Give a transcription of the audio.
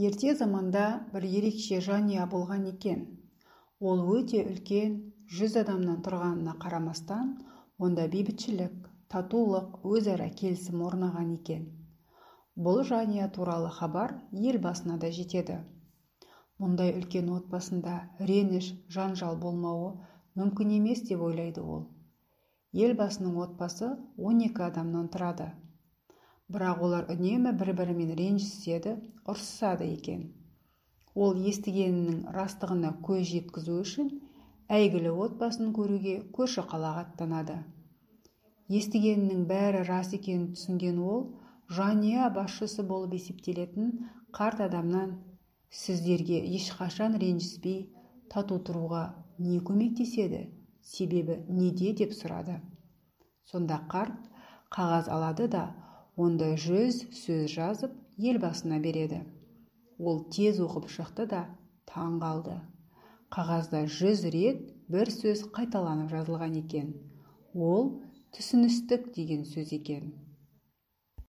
Ерте заманда бір ерекше жанұя болған екен. Ол өте үлкен, 100 адамнан тұрғанына қарамастан, онда бейбітшілік, татулық, өзара келісім орнаған екен. Бұл жанұя туралы хабар ел басына да жетеді. Мұндай үлкен отбасында реніш, жанжал болмауы мүмкін емес деп ойлайды ол. Ел басының отбасы 12 адамнан тұрады. Бірақ олар үнемі бір-бірімен ренжіседі, ұрсысады екен. Ол естігенінің растығына көз жеткізу үшін әйгілі отбасын көруге көрші қалаға аттанады. Естігенінің бәрі рас екенін түсінген ол, жанұя басшысы болып есептелетін қарт адамнан сіздерге ешқашан ренжіспей, тату тұруға не көмектеседі, себебі неде деп сұрады. Сонда қарт қағаз алады да, онда 100 сөз жазып ел басына береді. Ол тез оқып шықты да таң қалды. Қағазда 100 рет бір сөз қайталанып жазылған екен. Ол түсіністік деген сөз екен.